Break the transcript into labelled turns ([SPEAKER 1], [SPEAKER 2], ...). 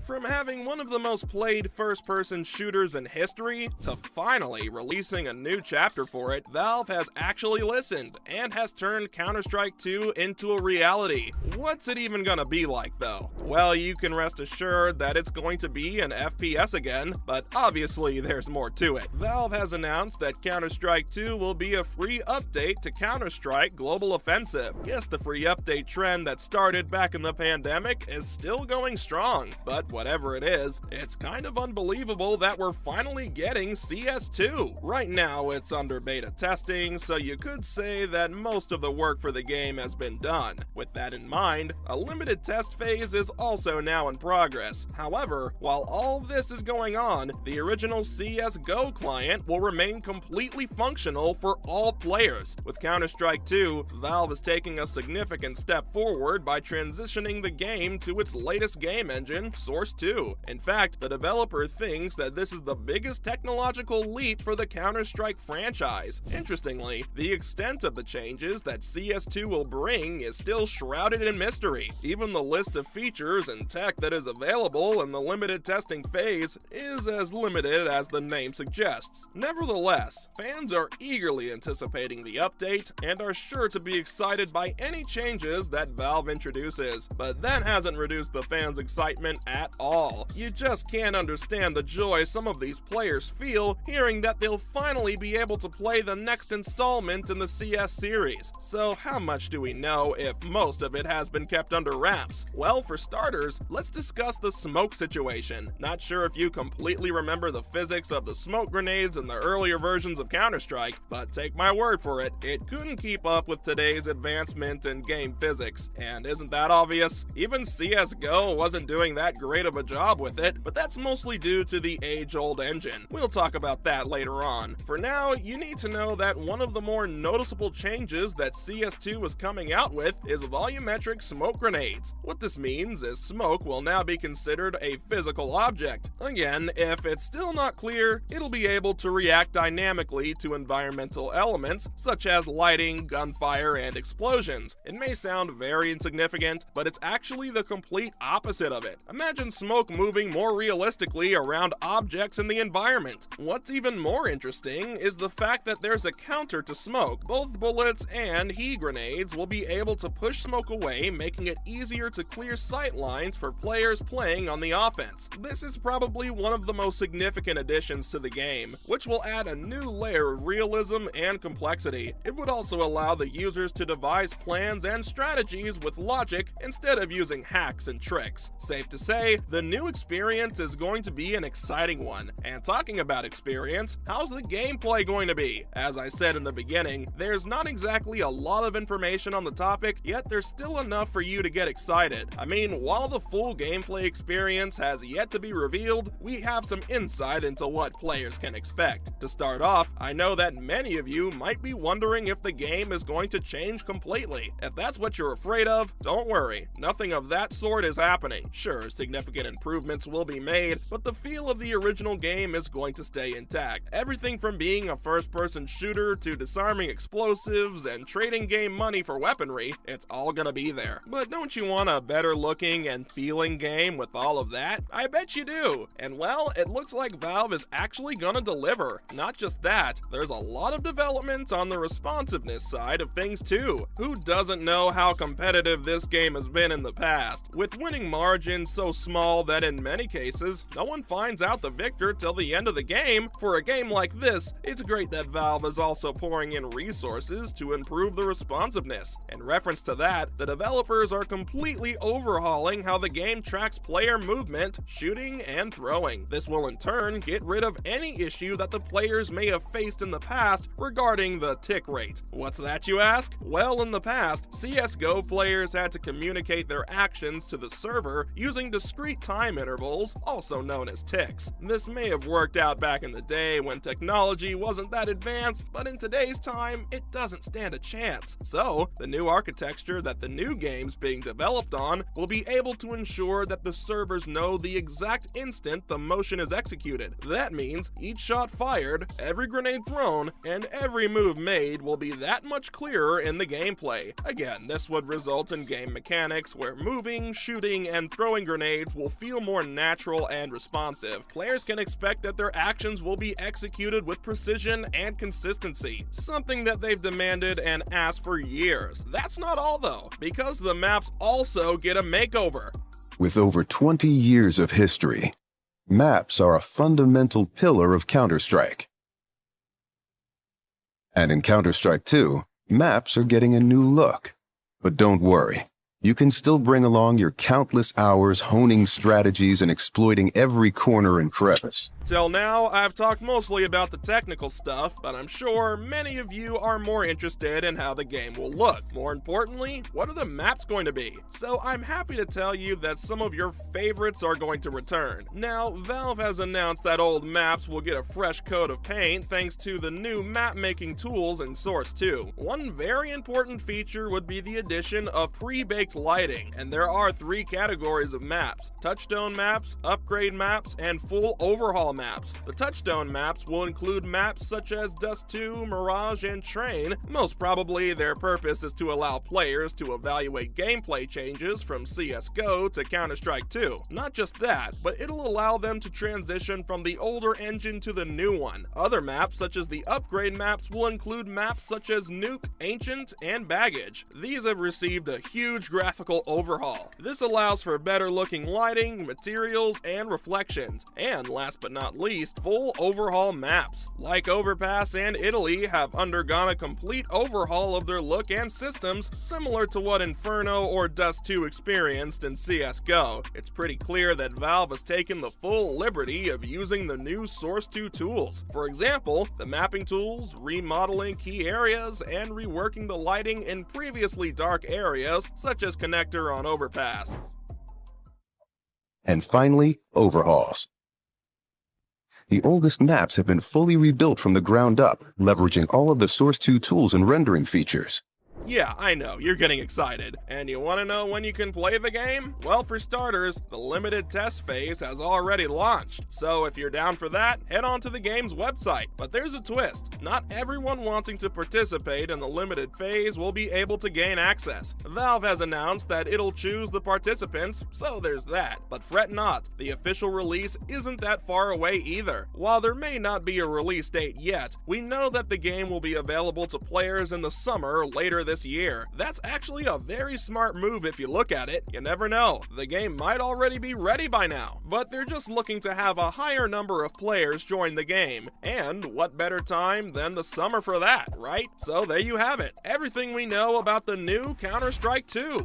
[SPEAKER 1] From having one of the most played first-person shooters in history to finally releasing a new chapter for it, Valve has actually listened and has turned Counter-Strike 2 into a reality. What's it even gonna be like though? Well, you can rest assured that it's going to be an FPS again, but obviously there's more to it. Valve has announced that Counter-Strike 2 will be a free update to Counter-Strike Global Offensive. Yes, the free update trend that started back in the pandemic is still going strong, but whatever it is, it's kind of unbelievable that we're finally getting CS2. Right now, it's under beta testing, so you could say that most of the work for the game has been done. With that in mind, a limited test phase is also now in progress. However, while all this is going on, the original CSGO client will remain completely functional for all players. With Counter-Strike 2, Valve is taking a significant step forward by transitioning the game to its latest game engine, Source 2. In fact, the developer thinks that this is the biggest technological leap for the Counter-Strike franchise. Interestingly, the extent of the changes that CS2 will bring is still shrouded in mystery. Even the list of features and tech that is available in the limited testing phase is as limited as the name suggests. Nevertheless, fans are eagerly anticipating the update and are sure to be excited by any changes that Valve introduces, but that hasn't reduced the fans' excitement at all. You just can't understand the joy some of these players feel hearing that they'll finally be able to play the next installment in the CS series. So how much do we know if most of it has been kept under wraps? Well, for starters, let's discuss the smoke situation. Not sure if you completely remember the physics of the smoke grenades in the earlier versions of Counter-Strike, but take my word for it, it couldn't keep up with today's advancement in game physics. And isn't that obvious? Even CSGO wasn't doing that great of a job with it, but that's mostly due to the age-old engine. We'll talk about that later on. For now, you need to know that one of the more noticeable changes that CS2 is coming out with is volumetric smoke grenades. What this means is smoke will now be considered a physical object. Again, if it's still not clear, it'll be able to react dynamically to environmental elements such as lighting, gunfire, and explosions. It may sound very insignificant, but it's actually the complete opposite of it. Imagine smoke moving more realistically around objects in the environment. What's even more interesting is the fact that there's a counter to smoke. Both bullets and HE grenades will be able to push smoke away, making it easier to clear sight lines for players playing on the offense. This is probably one of the most significant additions to the game, which will add a new layer of realism and complexity. It would also allow the users to devise plans and strategies with logic instead of using hacks and tricks. Safe to say, the new experience is going to be an exciting one. And talking about experience, how's the gameplay going to be? As I said in the beginning, there's not exactly a lot of information on the topic, yet there's still enough for you to get excited. I mean, while the full gameplay experience has yet to be revealed, we have some insight into what players can expect. To start off, I know that many of you might be wondering if the game is going to change completely. If that's what you're afraid of, don't worry, nothing of that sort is happening. Sure, significant improvements will be made, but the feel of the original game is going to stay intact. Everything from being a first-person shooter to disarming explosives and trading game money for weaponry, it's all gonna be there. But don't you want a better looking and feeling game with all of that? I bet you do. And well, it looks like Valve is actually gonna deliver. Not just that, there's a lot of development on the responsiveness side of things too. Who doesn't know how competitive this game has been in the past, with winning margins so small that in many cases, no one finds out the victor till the end of the game? For a game like this, it's great that Valve is also pouring in resources to improve the responsiveness. In reference to that, the developers are completely overhauling how the game tracks player movement, shooting, and throwing. This will in turn get rid of any issue that the players may have faced in the past regarding the tick rate. What's that, you ask? Well, in the past, CSGO players had to communicate their actions to the server using discrete time intervals, also known as ticks. This may have worked out back in the day when technology wasn't that advanced, but in today's time, it doesn't stand a chance. So, the new architecture that the new game's being developed on will be able to ensure that the servers know the exact instant the motion is executed. That means each shot fired, every grenade thrown, and every move made will be that much clearer in the gameplay. Again, this would result in game mechanics where moving, shooting, and throwing grenades movements will feel more natural and responsive. Players can expect that their actions will be executed with precision and consistency, something that they've demanded and asked for years. That's not all though, because the maps also get a makeover.
[SPEAKER 2] With over 20 years of history, maps are a fundamental pillar of Counter-Strike. And in Counter-Strike 2, maps are getting a new look. But don't worry, you can still bring along your countless hours honing strategies and exploiting every corner and crevice.
[SPEAKER 1] Till now, I've talked mostly about the technical stuff, but I'm sure many of you are more interested in how the game will look. More importantly, what are the maps going to be? So I'm happy to tell you that some of your favorites are going to return. Now, Valve has announced that old maps will get a fresh coat of paint thanks to the new map-making tools in Source 2. One very important feature would be the addition of pre-baked lighting, and there are 3 categories of maps: touchstone maps, upgrade maps, and full overhaul maps. The touchstone maps will include maps such as Dust 2, Mirage, and Train. Most probably their purpose is to allow players to evaluate gameplay changes from CSGO to Counter-Strike 2. Not just that, but it'll allow them to transition from the older engine to the new one. Other maps such as the upgrade maps will include maps such as Nuke, Ancient, and Baggage. These have received a huge graphical overhaul. This allows for better looking lighting, materials, and reflections. And last but not least, full overhaul maps. Like Overpass and Italy have undergone a complete overhaul of their look and systems, similar to what Inferno or Dust 2 experienced in CSGO. It's pretty clear that Valve has taken the full liberty of using the new Source 2 tools. For example, the mapping tools, remodeling key areas, and reworking the lighting in previously dark areas, such as Connector on Overpass.
[SPEAKER 2] And finally, overhauls. The oldest maps have been fully rebuilt from the ground up, leveraging all of the Source 2 tools and rendering features.
[SPEAKER 1] Yeah, I know, you're getting excited. And you want to know when you can play the game? Well, for starters, the limited test phase has already launched. So if you're down for that, head on to the game's website. But there's a twist. Not everyone wanting to participate in the limited phase will be able to gain access. Valve has announced that it'll choose the participants, so there's that. But fret not, the official release isn't that far away either. While there may not be a release date yet, we know that the game will be available to players in the summer later this year. That's actually a very smart move if you look at it. You never know, the game might already be ready by now, but they're just looking to have a higher number of players join the game. And what better time than the summer for that, right? So there you have it, everything we know about the new Counter-Strike 2.